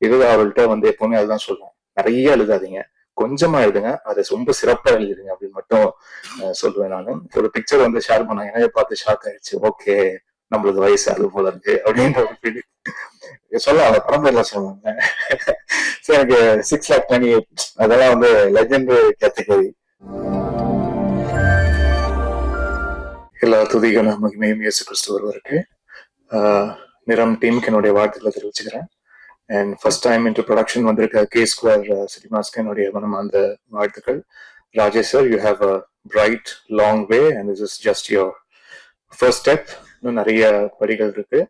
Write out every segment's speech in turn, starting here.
விவேகா அவர்கள்ட்ட வந்து எப்பவுமே அதுதான் சொல்லுவேன், நிறைய எழுதாதீங்க, கொஞ்சமா எழுதுங்க, அதை ரொம்ப சிறப்பா எழுதிடுங்க அப்படின்னு மட்டும் சொல்லுவேன். நான் ஒரு பிக்சர் வந்து ஷேர் பண்ணேன், என்னைய பார்த்து ஷாக் ஆயிடுச்சு. ஓகே, நம்மளுக்கு வயசு அது போல இருக்கு அப்படின்ற ஒரு ஃபீலிங் சொல்ல அந்த படம் பேர்லாம் சொல்லுவாங்க. எனக்கு 6,28,000 அதெல்லாம் வந்து லெஜெண்ட் கேட்டகரி. எல்லா துதிகளும் மகிமையும் இயேசு கிறிஸ்து ஒருவருக்கு. நிறம் டீமுக்கு என்னுடைய வாழ்த்துக்களை தெரிவிச்சுக்கிறேன். And first time inter production வந்திருக்க கே ஸ்கொயர் சினிமாஸ்க்கு என்னுடைய மனமார்ந்த வாழ்த்துக்கள். Rajesh sir, you have a bright long way and this is just your first step. இன்னும் நிறைய படிகள் இருக்கு,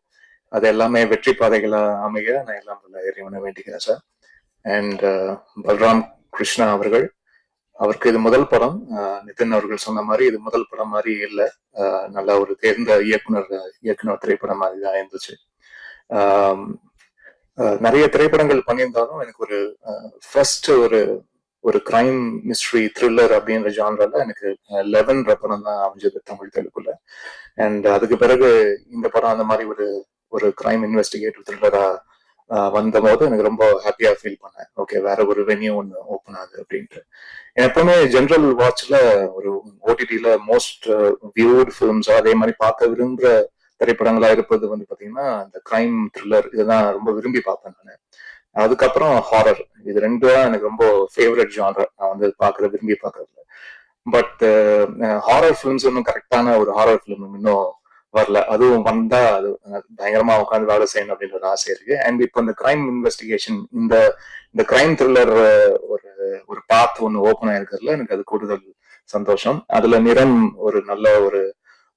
அது எல்லாமே வெற்றி பாதைகளா அமைய நான் எல்லாம் இறைவனை வேண்டிக்கிறேன் சார். அண்ட் பல்ராம் கிருஷ்ணா அவர்கள், அவருக்கு இது முதல் படம். நிதின் அவர்கள் சொன்ன மாதிரி இது முதல் படம் மாதிரி இல்லை, நல்ல ஒரு தேர்ந்த இயக்குனர் திரைப்படம் மாதிரி தான் இருந்துச்சு. நிறைய திரைப்படங்கள் பண்ணியிருந்தாலும் எனக்கு ஒரு ஃபர்ஸ்ட் ஒரு கிரைம் மிஸ்ட்ரி த்ரில்லர் அப்படின்ற ஜான்ரால எனக்கு 11 படம் தான் அமைஞ்சது தமிழ் தெலுங்குல. அண்ட் அதுக்கு பிறகு இந்த படம் அந்த மாதிரி ஒரு கிரைம் இன்வெஸ்டிகேட்டிவ் த்ரில்லரா வந்த போது எனக்கு ரொம்ப ஹாப்பியா ஃபீல் பண்ணேன். ஓகே, வேற ஒரு வென்யூ ஒன்று ஓப்பன் ஆகுது அப்படின்ட்டு. எப்பவுமே ஜென்ரல் வாட்ச்ல ஒரு ஓடிடில மோஸ்ட் வியூட் ஃபிலிம்ஸோ அதே மாதிரி பார்க்க விரும்புற திரைப்படங்களா இருப்பது வந்து பாத்தீங்கன்னா இந்த கிரைம் த்ரில்லர், இதுதான் ரொம்ப விரும்பி பார்ப்பேன் நான். அதுக்கப்புறம் ஹாரர், இது ரெண்டு தான் எனக்கு ரொம்ப ஃபேவரட் ஜானர், நான் வந்து விரும்பி பார்க்கறதுல. பட் ஹாரர் ஃபிலிம்ஸ் இன்னும் கரெக்டான ஒரு ஹாரர் ஃபிலிம் இன்னும் வரல. அதுவும் வந்தா அது பயங்கரமா உட்காந்து வேலை செய்யணும் அப்படின்ற ஒரு ஆசை இருக்கு. அண்ட் இப்போ இந்த கிரைம் இன்வெஸ்டிகேஷன், இந்த கிரைம் த்ரில்லர் ஒரு பாத் ஒன்று ஓப்பன் ஆயிருக்கிறதுல எனக்கு அது கூடுதல் சந்தோஷம். அதுல நிறம் ஒரு நல்ல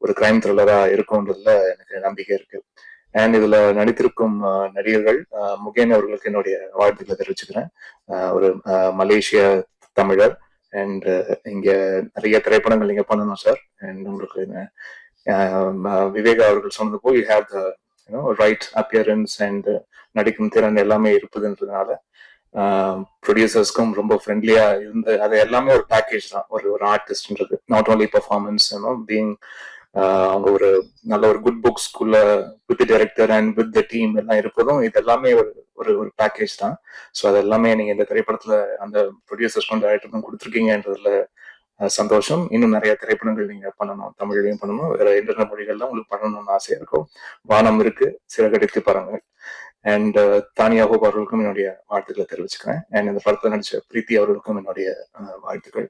ஒரு கிரைம் த்ரில்லரா இருக்கும்ன்றதுல எனக்கு நம்பிக்கை இருக்கு. அண்ட் இதுல நடித்திருக்கும் நடிகர்கள், முகேன் அவர்களுக்கு என்னுடைய வாழ்த்துக்களை தெரிவிச்சுக்கிறேன். ஒரு மலேசிய தமிழர். அண்ட் இங்க நிறைய திரைப்படங்கள் நீங்க பண்ணணும் சார். அண்ட் உங்களுக்கு விவேகா அவர்கள் சொன்னது போல் you have the right appearance and நடிக்கும் திறன் எல்லாமே இருப்பதுன்றதுனால ப்ரொடியூசர்ஸ்க்கும் ரொம்ப ஃப்ரெண்ட்லியா இருந்து, அது எல்லாமே ஒரு பேக்கேஜ் தான் ஒரு ஆர்டிஸ்ட்ன்றது. நாட் ஓன்லி பர்ஃபார்மன்ஸ், பீங் அவங்க ஒரு நல்ல ஒரு குட் புக்ஸ்குள்ள with director and with the team எல்லாம் இருப்பதும் இது எல்லாமே ஒரு பேக்கேஜ் தான். ஸோ அது எல்லாமே நீங்க இந்த திரைப்படத்துல அந்த ப்ரொடியூசர்ஸ்க்கும் டைரக்டருக்கும் கொடுத்துருக்கீங்கன்றதுல சந்தோஷம். இன்னும் நிறைய திரைப்படங்கள் நீங்க பண்ணணும், தமிழ்லையும் பண்ணணும், வேற எந்தெந்த மொழிகள்லாம் உங்களுக்கு பண்ணணும்னு ஆசையா இருக்கும். வானம் இருக்கு, சிறகடித்து பாருங்க. அண்ட் தானியா ஹோப் அவர்களுக்கும் என்னுடைய வாழ்த்துக்களை தெரிவிச்சுக்கிறேன். அண்ட் இந்த படத்துல நடிச்ச பிரீத்தி அவர்களுக்கும் என்னுடைய வாழ்த்துக்கள்.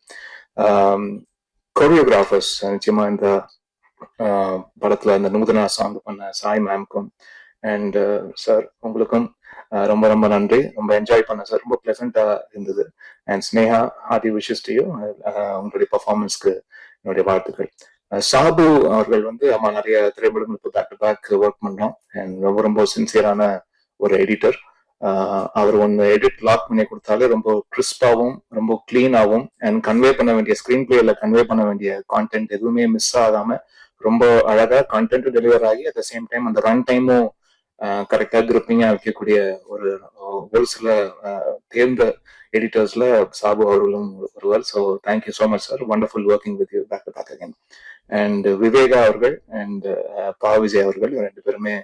கொரியோகிராஃபர்ஸ், நிச்சயமா இந்த படத்துல இந்த நூதனா சாங் பண்ண சாய் மேம்க்கும் அண்ட் சார் உங்களுக்கும் ரொம்ப ரொம்ப நன்றி. ரொம்ப என்ஜாய் பண்ண சார், ரொம்ப பிளசண்டா இருந்தது. And Sneha, Hardy wishes to you, உங்களுடைய பர்ஃபார்மன்ஸ்க்கு என்னுடைய வாழ்த்துக்கள். சாபு அவர்கள் வந்து நிறைய திரைப்படங்கள் இப்போ பேக் டு பேக் ஒர்க் பண்ணோம். அண்ட் ரொம்ப ரொம்ப சின்சியரான ஒரு எடிட்டர். அவர் ஒன்று எடிட் லாக் பண்ணி கொடுத்தாலே ரொம்ப கிறிஸ்பாவும் ரொம்ப கிளீனாகவும் அண்ட் கன்வே பண்ண வேண்டிய ஸ்கிரீன் பிளேல கன்வே பண்ண வேண்டிய கான்டென்ட் எதுவுமே மிஸ் ஆகாம ரொம்ப அழகா கான்டென்ட் டெலிவர் ஆகி அட் த சேம் டைம் அந்த ரன் டைமும் கரெக்டா கிரிப்பிங்கா வைக்கக்கூடிய ஒரு சில தேர்ந்த எடிட்டர்ஸ்ல சாபு அவர்களும் ஒருவர். So thank you so much sir, wonderful working with you back to back again. And Viveka அவர்கள் அண்ட் பா விஜய் அவர்கள் ரெண்டு பேருமே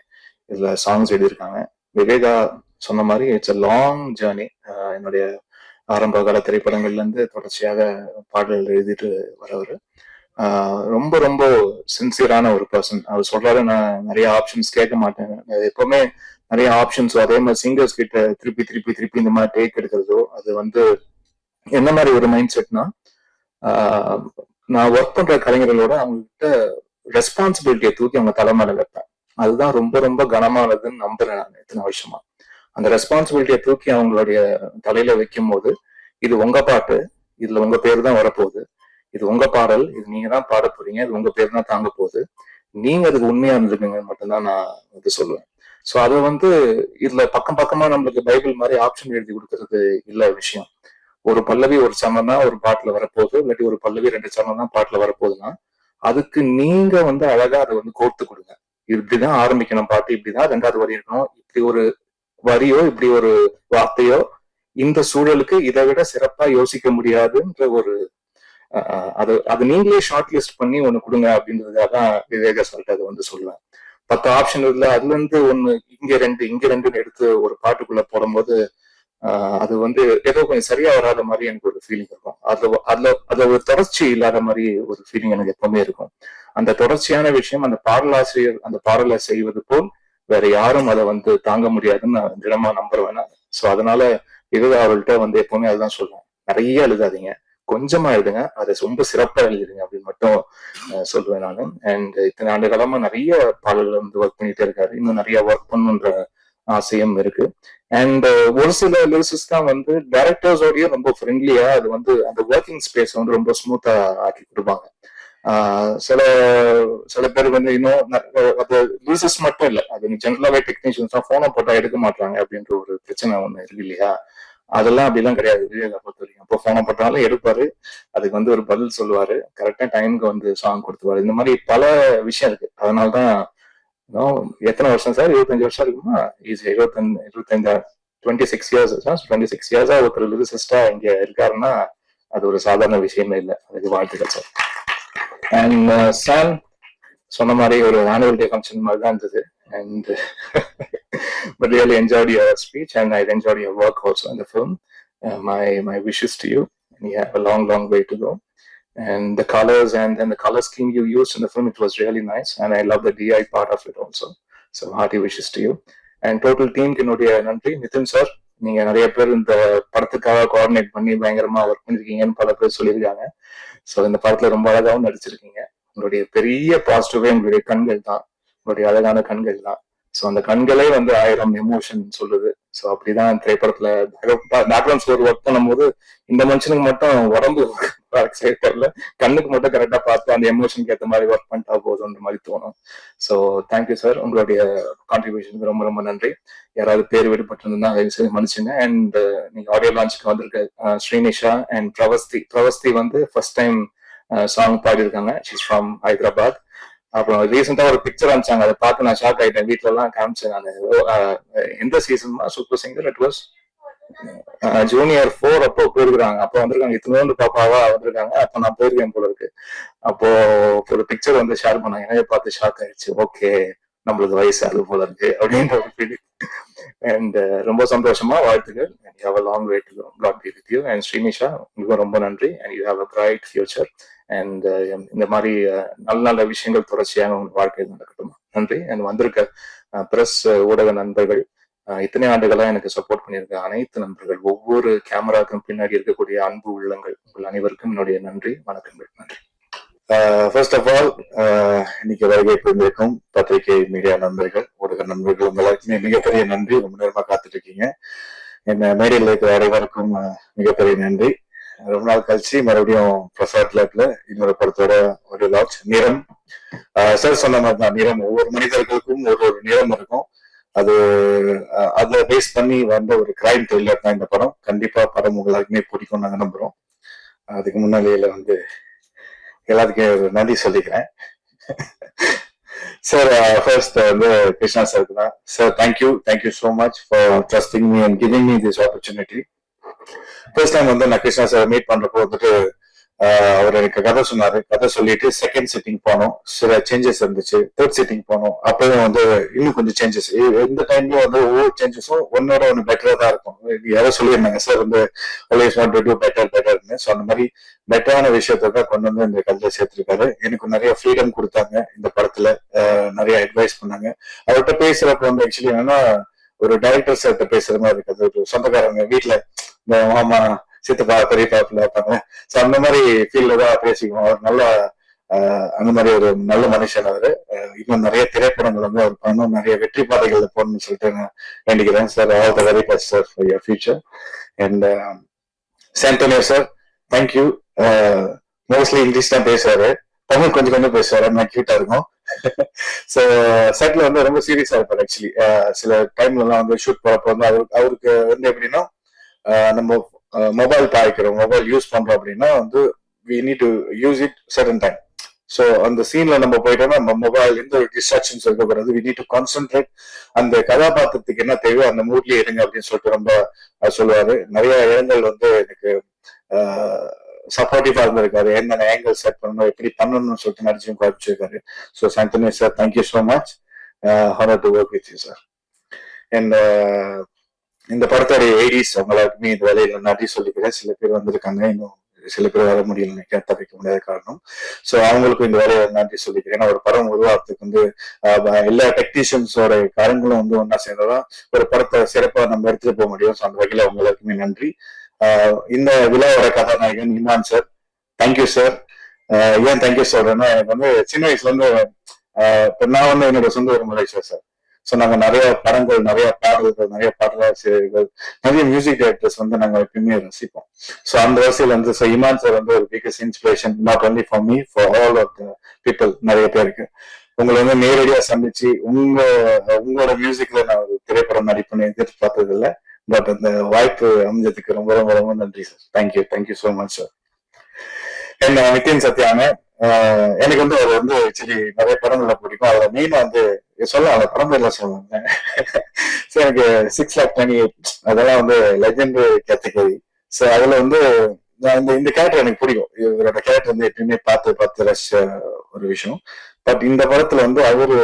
இதுல சாங்ஸ் எழுதியிருக்காங்க. விவேகா சொன்ன மாதிரி இட்ஸ் அ லாங் ஜேர்னி. என்னுடைய ஆரம்ப கால திரைப்படங்கள்ல இருந்து தொடர்ச்சியாக பாடல்கள் எழுதிட்டு வரவர். ரொம்ப ரொம்ப சின்சியரான ஒரு பர்சன். அவர் சொல்றாரு, நான் நிறைய ஆப்ஷன்ஸ் கேட்க மாட்டேன், எப்பவுமே நிறைய ஆப்ஷன்ஸ் அதே மாதிரி சிங்கர்ஸ் கிட்ட திருப்பி திருப்பி திருப்பி இந்த மாதிரி டேக் எடுக்கிறதோ, அது வந்து என்ன மாதிரி ஒரு மைண்ட் செட்னா, நான் ஒர்க் பண்ற கலைஞர்களோட அவங்க கிட்ட ரெஸ்பான்சிபிலிட்டியை தூக்கி அவங்க தலைமையில வைப்பேன். அதுதான் ரொம்ப ரொம்ப கனமானதுன்னு நம்புறேன் நான் இத்தனை வருஷமா. அந்த ரெஸ்பான்சிபிலிட்டியை தூக்கி அவங்களுடைய தலையில வைக்கும் போது, இது உங்க பாட்டு, இதுல உங்க பேர் தான் வரப்போகுது, இது உங்க பாடல், இது நீங்க தான் பாட போறீங்க, இது உங்க பேர் தான் தாங்க போகுது, நீங்க அதுக்கு உண்மையா இருந்துருக்குங்க மட்டும்தான் நான் வந்து சொல்லுவேன். ஸோ அதை வந்து இதுல பக்கம் பக்கமா நம்மளுக்கு பைபிள் மாதிரி ஆப்ஷன் எழுதி கொடுக்கறது இல்ல விஷயம். ஒரு பல்லவி ஒரு சரணம் தான் ஒரு பாட்டுல வரப்போகுது, இல்லாட்டி ஒரு பல்லவி 2 சரணம் தான் பாட்டுல வரப்போகுதுன்னா அதுக்கு நீங்க வந்து அழகா அதை வந்து கோர்த்து கொடுங்க. இப்படிதான் ஆரம்பிக்கணும் பாட்டு, இப்படிதான் 2வது வரி இருக்கணும், இப்படி ஒரு வரியோ இப்படி ஒரு வார்த்தையோ இந்த சூழலுக்கு இதை விட சிறப்பா யோசிக்க முடியாதுன்ற ஒரு அது நீங்களே ஷார்ட் லிஸ்ட் பண்ணி ஒண்ணு கொடுங்க அப்படின்றதுக்காக தான் விவேக சார்ட்ட அதை வந்து சொல்லுவேன். 10 ஆப்ஷன் இருக்குல்ல, அதுல இருந்து ஒண்ணு இங்க ரெண்டுன்னு எடுத்து ஒரு பாட்டுக்குள்ள போடும்போது அது வந்து ஏதோ கொஞ்சம் சரியா வராத மாதிரி எனக்கு ஒரு ஃபீலிங் இருக்கும். அதுல ஒரு தொடர்ச்சி இல்லாத மாதிரி ஒரு ஃபீலிங் எனக்கு எப்பவுமே இருக்கும். அந்த தொடர்ச்சியான விஷயம் அந்த பாடலாசிரியர் அந்த பாடலை செய்வது போல் வேற யாரும் அதை வந்து தாங்க முடியாதுன்னு நான் தினமா நம்புறேன். ஸோ அதனால அவர்கள்ட்ட வந்து எப்பவுமே அதுதான் சொல்லுவேன், நிறைய எழுதாதீங்க, கொஞ்சமா எழுதுங்க, அதை ரொம்ப சிறப்பா எழுதுங்க அப்படின்னு மட்டும் சொல்லுவேன் நான். அண்ட் இத்தனை ஆண்டு காலமா நிறைய பாடல்கள் வந்து ஒர்க் பண்ணிட்டே இருக்காரு, இன்னும் நிறைய ஒர்க் பண்ணுன்ற ஆசையும் இருக்கு. அண்ட் ஒரு சில லிரிசிஸ்ட் தான் வந்து டைரக்டர்ஸோடய ரொம்ப ஃப்ரெண்ட்லியா அது வந்து அந்த ஒர்க்கிங் ஸ்பேஸ் வந்து ரொம்ப ஸ்மூத்தா ஆக்கி கொடுப்பாங்க. சில சில பேர் வந்து இன்னும் அது லிரிசிஸ்ட் மட்டும் இல்லை, அது ஜென்ரலாவே டெக்னீஷியன்ஸ் தான் போனை போட்டா எடுக்க மாட்டாங்க அப்படின்ற ஒரு பிரச்சனை ஒண்ணு இருக்கு இல்லையா. அதெல்லாம் அப்படிலாம் கிடையாது விவேகா பொறுத்த வரைக்கும். அப்போ போனை போட்டாலும் எடுப்பாரு, அதுக்கு வந்து ஒரு பதில் சொல்லுவாரு, கரெக்டா டைமுக்கு வந்து சாங் கொடுத்துருவாரு. இந்த மாதிரி பல விஷயம் இருக்கு. அதனாலதான் எத்தனை வருஷம் சார், 25 வருஷம் இருக்குமா? 25 26 இயர்ஸ் 26 இயர்ஸா ஒருத்தர் லிரிசிஸ்டா இங்க இருக்காருன்னா அது ஒரு சாதாரண விஷயமே இல்லை. அதுக்கு வாழ்த்துக்கள் சார். அண்ட் சாம் சொன்ன மாதிரி ஒரு ஆனுவல் டே ஃபங்க்ஷன் மாதிரி தான் இருந்தது. And but really enjoyed your speech and I enjoyed your work also in the film. My wishes to you, and you have a long way to go. And the colors and then the color scheme you used in the film, it was really nice, and I love the DI part of it also. So hearty wishes to you and total team. என்னுடைய நன்றி. Nitin sir, நீங்க நிறைய பேர் இந்த படத்துக்காக coordinate பண்ணி பயங்கரமா work பண்ணிருக்கீங்கன்னு பல பேர் சொல்லியிருக்காங்க. ஸோ இந்த படத்துல ரொம்ப அழகாகவும் நடிச்சிருக்கீங்க. உங்களுடைய பெரிய பாசிட்டிவே உங்களுடைய கண்கள் தான், உங்களுடைய அழகான கண்கள் தான். ஸோ அந்த கண்களே வந்து 1000 எமோஷன் சொல்லுது. ஸோ அப்படிதான் திரைப்படத்துல பேக்ரவுண்ட் ஸ்கோர் ஒர்க் பண்ணும்போது இந்த மனுஷனுக்கு மட்டும் உடம்பு தெரியல, கண்ணுக்கு மட்டும் கரெக்டா பார்த்து அந்த எமோஷனுக்கு ஏற்ற மாதிரி ஒர்க் பண்ணிட்டா போதும்ன்ற மாதிரி தோணும். ஸோ தேங்க்யூ சார், உங்களுடைய கான்ட்ரிபியூஷனுக்கு ரொம்ப ரொம்ப நன்றி. யாராவது பேர் விடுபட்டிருந்தா சரி மன்னிச்சுங்க. அண்ட் நீங்க ஆடியோ லான்ச்சுக்கு வந்திருக்க ஸ்ரீனிஷா அண்ட் பிரவஸ்தி வந்து ஃபர்ஸ்ட் டைம் சாங் பாடியிருக்காங்க. She's from Hyderabad. அப்புறம் ரீசெண்டா ஒரு பிக்சர் அனுப்பிச்சாங்க, அதை பார்த்து நான் ஷாக் ஆயிட்டேன். வீட்டுல எல்லாம் காமிச்சேன் நான். எந்த season super singer it was junior 4 அப்போ போயிருக்காங்க. அப்போ வந்திருக்காங்க, இத்தனோண்டு பாப்பாவா வந்திருக்காங்க. அப்ப நான் போயிருக்கேன் போல இருக்கு. அப்போ ஒரு பிக்சர் வந்து ஷேர் பண்ணாங்க, என்னைய பார்த்து ஷாக் ஆயிடுச்சு. ஓகே, நம்மளுக்கு வயசு அது போல இருக்கு அப்படின்ற ஒரு ஃபீலிங். அண்ட் ரொம்ப சந்தோஷமா வாழ்த்துக்கள். You have a long way to go. God be with you. And Srinisha, உங்களுக்கு ரொம்ப நன்றி. And you have a bright future. And இந்த மாதிரி நல்ல நல்ல விஷயங்கள் தொடர்ச்சியாக உங்க வாழ்க்கையில் நடக்கட்டும். நன்றி. அண்ட் வந்திருக்க பிரஸ் ஊடக நண்பர்கள், இத்தனை ஆண்டுகளா எனக்கு சப்போர்ட் பண்ணியிருக்க அனைத்து நண்பர்கள், ஒவ்வொரு கேமராக்கும் பின்னாடி இருக்கக்கூடிய அன்பு உள்ளங்கள், உங்கள் அனைவருக்கும் என்னுடைய நன்றி, வணக்கங்கள். நன்றி. ஃபர்ஸ்ட் ஆஃப் ஆல், இன்னைக்கு வருகை புரிந்திருக்கும் பத்திரிகை மீடியா நண்பர்கள், ஊடக நண்பர்கள், எல்லாருக்குமே மிகப்பெரிய நன்றி. ரொம்ப நேரமா காத்துட்டு இருக்கீங்க. என்ன மேடையில் இருக்கிற அனைவருக்கும் மிகப்பெரிய நன்றி. ரொம்ப நாள் கழிச்சு மறுபடியும் பிரசாத் லேப்ல இன்னொரு படத்தோட ஒரு லான்ச். நிறம் சார் சொன்ன மாதிரி தான், நிறம் ஒவ்வொரு மனிதர்களுக்கும் ஒரு நிறம் இருக்கும். அது அதை பேஸ் பண்ணி வந்த ஒரு கிரைம் த்ரில்லர் தான் இந்த படம். கண்டிப்பா படம் உங்களுக்குமே பிடிக்கும் நாங்க நம்புறோம். அதுக்கு முன்னாடியில வந்து எல்லாத்துக்கும் ஒரு நன்றி சொல்லிக்கிறேன். சார் ஃபர்ஸ்ட் வந்து கிருஷ்ணா சாருக்கு தான். Sir thank you so much for trusting me and giving me this opportunity. First time வந்து நான் கிருஷ்ணா சார் மீட் பண்றப்போ வந்துட்டு அவர் எனக்கு கதை சொன்னாரு. கதை சொல்லிட்டு செகண்ட் சிட்டிங் போனோம், சில சேஞ்சஸ் இருந்துச்சு. தேர்ட் சிட்டிங் போனோம், அப்பவும் வந்து இன்னும் கொஞ்சம் சேஞ்சஸ். எந்த டைம்லயும் வந்து ஒவ்வொரு சேஞ்சஸும் ஒன்னோட ஒன்று பெட்டரா தான் இருக்கும். யாரோ சொல்லியிருந்தாங்க சார் வந்து ஆல்வேஸ் வாண்ட் டு டு பெட்டர்னு. ஸோ அந்த மாதிரி பெட்டரான விஷயத்த தான் கொண்டு வந்து இந்த கதையை சேர்த்திருக்காரு. எனக்கு நிறைய ஃப்ரீடம் கொடுத்தாங்க இந்த படத்துல, நிறைய அட்வைஸ் பண்ணாங்க. அவர்கிட்ட பேசுறப்ப வந்து ஆக்சுவலி என்னன்னா ஒரு டைரக்டர் சார்கிட்ட பேசுற மாதிரி இருக்காது, ஒரு சொந்தக்காரங்க வீட்டுல இந்த மாமா சித்தப்பா பெரியப்பா பார்ப்பாங்க. ஸோ அந்த மாதிரி ஃபீல்ட்ல தான் பேசிக்குவோம். அவர் நல்ல அந்த மாதிரி ஒரு நல்ல மனுஷன் அவரு. இன்னும் நிறைய திரைப்படங்கள் வந்து அவர் பண்ணணும், நிறைய வெற்றி பாதைகள்ல போகணும்னு சொல்லிட்டு நான் வேண்டிக்கிறேன். Sir, all the very best sir for your future. And சாண்டோனியோ சார், தேங்க்யூ. மோஸ்ட்லி இங்கிலீஷ் தான் பேசுவாரு, தமிழ் கொஞ்சம் கொஞ்சம் பேசுவாரு, நான் கியூட்டா இருக்கும். ஸோ செட்ல வந்து ரொம்ப சீரியஸா இருப்பாரு ஆக்சுவலி. சில டைம்ல எல்லாம் வந்து ஷூட் போறப்ப வந்து அவருக்கு வந்து எப்படின்னா, நம்ம மொபைல் பாய்க்கிறோம், மொபைல் யூஸ் பண்றோம் அப்படின்னா வந்து we need to use it certain time. So அந்த சீன்ல நம்ம போயிட்டோம்னா நம்ம மொபைல் எந்த டிஸ்ட்ராக்ஷன்ஸ் இருக்கக்கூடாது. we need to concentrate. அந்த கதாபாத்திரத்துக்கு என்ன தேவையோ அந்த மூட்லயே இருங்க அப்படின்னு சொல்லிட்டு ரொம்ப சொல்லுவாரு. நிறைய இடங்கள் வந்து எனக்கு சப்போர்ட்டிவா இருந்திருக்காரு. என்னென்ன ஆங்கிள் செட் பண்ணணும், எப்படி பண்ணணும்னு சொல்லிட்டு நடிச்சும் காமிச்சிருக்காரு. ஸோ சாந்தனி sir, thank you so much. Honour to work with you sir. And இந்த படத்தோட ஏடிஸ் அவங்க எல்லாருக்குமே இந்த வேலையில நன்றி சொல்லிக்கிறேன். சில பேர் வந்திருக்காங்க, இன்னும் சில பேர் வர முடியல தவிர்க்க முடியாத காரணம். ஸோ அவங்களுக்கும் இந்த வேலையை நன்றி சொல்லிக்கிறேன். ஒரு படம் உருவாக்குறதுக்கு வந்து எல்லா டெக்னீஷியன்ஸோட காரங்களும் வந்து ஒன்னா சேர்ந்ததான் ஒரு படத்தை சிறப்பா நம்ம எடுத்துட்டு போக முடியும். ஸோ அந்த வகையில அவங்க எல்லாருக்குமே நன்றி. இந்த விழாவோட கதாநாயகன் இமான் சார், தேங்க்யூ சார். ஏன் தேங்க்யூ சொல்றேன்னா, எனக்கு வந்து சின்ன வயசுல இருந்து நான் வந்து என்னோட சொந்த ஒரு மலேசியா சார். ஸோ நாங்க நிறைய படங்கள், நிறைய பாடல்கள், நிறைய பாடலாசிரியர்கள், நிறைய மியூசிக் டைரக்டர்ஸ் வந்து நாங்க எப்பயுமே ரசிப்போம். ஸோ அந்த வரிசையில் வந்து இமான் சார் வந்து ஒரு biggest inspiration, not only for me, for all of the people. நிறைய பேருக்கு உங்களை வந்து நேரடியா சந்திச்சு உங்களோட மியூசிக்ல நான் ஒரு திரைப்படம் நடிப்புன்னு எதிர்பார்த்தது இல்லை. பட் அந்த வாய்ப்பு அமைஞ்சதுக்கு ரொம்ப ரொம்ப ரொம்ப நன்றி sir. Thank you, thank you so much sir. என்ன நிதின் சத்யாங்க, எனக்கு வந்து அவர் வந்து ஆக்சுவலி நிறைய படங்கள்ல பிடிக்கும். அதுல மெயினா வந்து சொல்ல அந்த படம் பேர்ல சொல்லுவாங்க. ஸோ எனக்கு 6,28,000 அதெல்லாம் வந்து லெஜெண்ட் கேட்டகரி. ஸோ அதுல வந்து இந்த கேரக்டர் எனக்கு பிடிக்கும். இவரோட கேரக்டர் வந்து எப்பயுமே பார்த்து ரசிச்ச ஒரு விஷயம். பட் இந்த படத்துல வந்து அவரு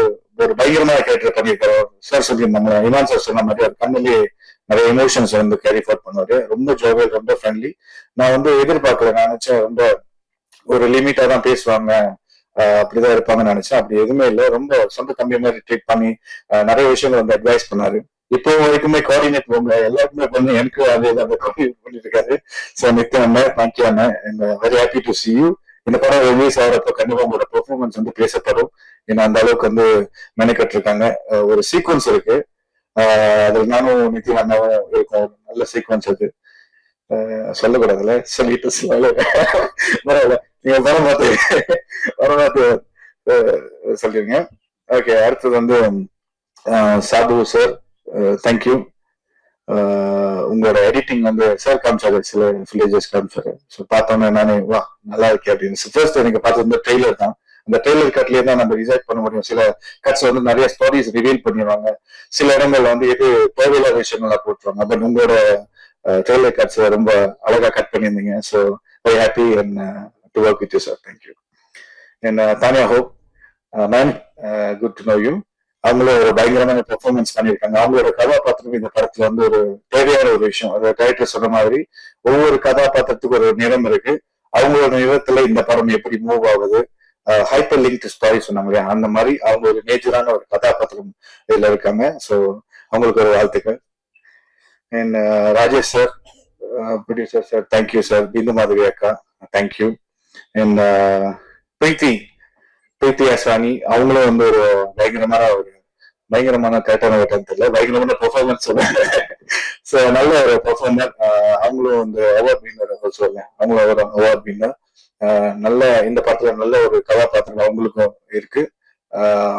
ஒரு பயங்கரமான கேரக்டர் பண்ணியிருக்காரு சார். சொல்லி நம்ம இமான் சார் சொன்ன மாதிரி அவர் கண்ணிலேயே நிறைய எமோஷன்ஸ் வந்து கேரி ஃபார்வர்ட் பண்ணுவாரு. ரொம்ப ஜோவியல், ரொம்ப ஃப்ரெண்ட்லி. நான் வந்து எதிர்பார்க்கல. நான் நினைச்சேன் ரொம்ப ஒரு லிமிட்டா தான் பேசுவாங்க, அப்படிதான் இருப்பாங்கன்னு நினைச்சேன். அப்படி எதுவுமே இல்லை. ரொம்ப சொந்த தம்பி மாதிரி ட்ரீட் பண்ணி நிறைய விஷயங்கள் வந்து அட்வைஸ் பண்ணாரு. இப்போ வரைக்குமே கோஆர்டினேட் போங்க எல்லாருக்குமே பண்ணி எனக்கு அதே அந்த கோஆர்டினேட் பண்ணிட்டு இருக்காரு. ஸோ நித்யா அண்ணன், தேங்க்யூ அண்ணன். Very happy to C you. இந்த படம் ரிலீஸ் ஆகிறப்ப கண்டிப்பா உங்களோட பெர்ஃபார்மன்ஸ் வந்து பேசப்படும். ஏன்னா அந்த அளவுக்கு வந்து மெனக்கட்டு இருக்காங்க. ஒரு சீக்வன்ஸ் இருக்கு, அதுல நானும் நித்யா அண்ணாவும் இருக்கும். நல்ல சீக்வன்ஸ் அது, சொல்லக்கூடாதுல்ல, சொல்லிட்டு பரவாயில்ல, நீங்க வரமாத்து சொல்லிருங்க. ஓகே, அடுத்தது வந்து சாபு சார், தேங்க்யூ. உங்களோட எடிட்டிங் வந்து சார் காமிச்சாரு, சில வில்லேஜஸ் காமிச்சாரு. ஸோ பார்த்தோன்னே நானே வா நல்லா இருக்கு அப்படின்னு. ஃபர்ஸ்ட் எனக்கு பார்த்தது வந்து ட்ரெய்லர் தான். அந்த ட்ரெய்லர் கட்லயே தான் நம்ம ரிசைட் பண்ண முடியும். சில கட்ஸ் வந்து நிறைய ஸ்டோரிஸ் ரிவீல் பண்ணிடுவாங்க. சில இடங்கள்ல வந்து எது தேவையில்லாத விஷயங்கள்லாம் போட்டுருவாங்க. பட் உங்களோட ட்ரெய்லர் கட்ஸ் ரொம்ப அழகா கட் பண்ணியிருந்தீங்க. So very happy and to work with you sir. Thank you. And Tania hope ma'am, good to know you. அவங்களும் ஒரு பயங்கரமான பெர்ஃபார்மன்ஸ் பண்ணியிருக்காங்க. அவங்களோட கதாபாத்திரம் இந்த படத்துல வந்து ஒரு தேவையான ஒரு விஷயம். அது டைரக்டர் சொன்ன மாதிரி ஒவ்வொரு கதாபாத்திரத்துக்கு ஒரு நிறம் இருக்கு. அவங்களோட நிறத்துல இந்த படம் எப்படி மூவ் ஆகுது, ஹைப்பர் லிங்க் ஸ்டோரி சொன்னாங்க இல்லையா, அந்த மாதிரி அவங்க ஒரு மேஜரான ஒரு கதாபாத்திரம் இதுல இருக்காங்க. ஸோ அவங்களுக்கு ஒரு வாழ்த்துக்கள். And Rajesh sir, producer sir, thank you sir. Bindu Madhavi அக்கா, தேங்க்யூ. அண்ட் பிரீத்தி அஸ்வானி, அவங்களும் வந்து ஒரு பயங்கரமான கேட்டான தெரியல, பயங்கரமான பெர்ஃபார்மன்ஸ் ஸோ நல்ல ஒரு பெர்ஃபார்மர். அவங்களும் வந்து அவார்ட் வின்னர் சொல்லுவேன். அவங்களும் ஒரு அவார்ட் வின்னர். நல்ல இந்த படத்துல நல்ல ஒரு கதாபாத்திரம் அவங்களுக்கும் இருக்கு.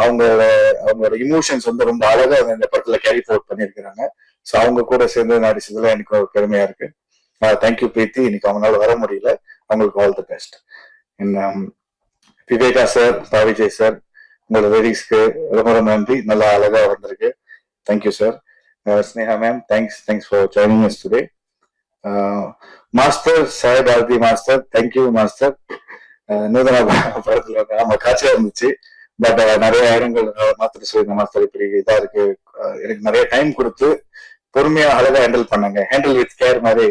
அவங்களோட இமோஷன்ஸ் வந்து ரொம்ப அழகா இந்த படத்துல கேரி ஃபார்வர்ட் பண்ணியிருக்கிறாங்க. ஸோ அவங்க கூட சேர்ந்து நடிச்சதுல எனக்கு ஒரு பெருமையா இருக்கு. தேங்க்யூ பிரீத்தி. இன்னைக்கு அவங்களால வர முடியல, அவங்களுக்கு all the best. Viveka sir, Vijay sir, உங்களோட லேடிஸ்க்கு ரொம்ப ரொம்ப நன்றி. நல்லா அழகா வந்திருக்கு. Thank you sir. Sneha ma'am, thanks for joining us today. Master Sahib Aarthi master, thank you master. நூதன படத்துல வந்து நம்ம காட்சியா இருந்துச்சு. பட் நிறைய இடங்கள் மாஸ்டர் சொல்லியிருந்த மாஸ்டர் இப்படி இதா இருக்கு, எனக்கு நிறைய டைம் கொடுத்து பொறுமையா அழகா ஹேண்டில் பண்ணாங்க. ஹேண்டில் வித் கேர் மாதிரி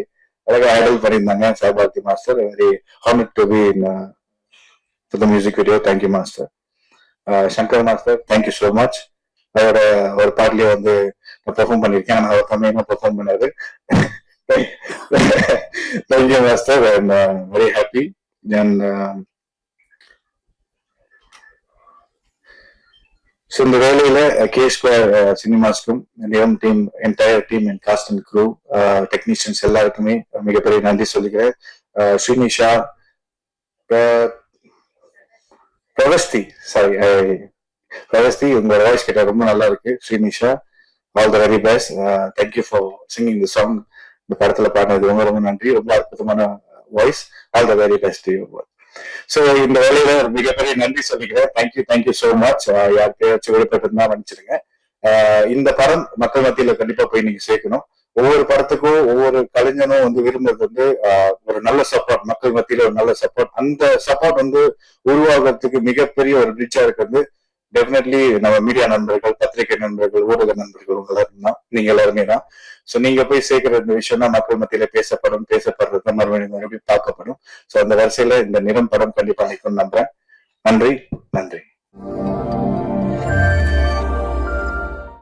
அழகா ஹேண்டில் பண்ணியிருந்தாங்க Sahib Aarthi master. Very honoured to be in the music video. Thank you master. Shankar master, thank you so much. அவரோட ஒரு பாட்டிலேயே வந்து நான் பெர்ஃபார்ம் பண்ணியிருக்கேன். ஆனால் அவர் கம்மியாக பெர்ஃபார்ம் பண்ணாரு. Thank you master. I'm very happy. And so இந்த வேலையில கே2 சினிமாஸ்க்கும் நிலம் team, entire team and cast and crew, technicians எல்லாருக்குமே மிகப்பெரிய நன்றி சொல்லிக்கிறேன். ஸ்ரீனிஷா, பிரவஸ்தி, உங்களோட வாய்ஸ் கேட்டா ரொம்ப நல்லா இருக்கு. Srinisha, all the very best. Thank you for singing the song. இந்த படத்துல பாடினது ரொம்ப ரொம்ப நன்றி. ரொம்ப அற்புதமான voice. All the very best you. So இந்த வேலையில ஒரு மிகப்பெரிய நன்றி சொல்லிக்கிறேன். Thank you so much. யாருக்கையாச்சும் விடுபட்டு இருந்தா மன்னிச்சிருங்க. இந்த படம் மக்கள் மத்தியில கண்டிப்பா போய் நீங்க சேர்க்கணும். ஒவ்வொரு படத்துக்கும் ஒவ்வொரு கலைஞனும் வந்து விரும்புறது வந்து ஒரு நல்ல சப்போர்ட், மக்கள் மத்தியில ஒரு நல்ல சப்போர்ட். அந்த சப்போர்ட் வந்து உருவாகிறதுக்கு மிகப்பெரிய ஒரு பிரிட்ஜா இருக்கிறது டெஃபினெட்லி நம்ம மீடியா நண்பர்கள், பத்திரிகை நண்பர்கள், ஊடக நண்பர்கள் உங்க எல்லாரும் தான், நீங்க எல்லாருமே தான். சோ நீங்க போய் சேர்க்கிற இந்த விஷயம் தான் மக்கள் மத்தியில பேசப்படுறது மறுபடியும் பார்க்கப்படும். சோ அந்த வரிசையில இந்த நிறம் படம் கண்டிப்பா நிற்கும் நம்புறேன். நன்றி.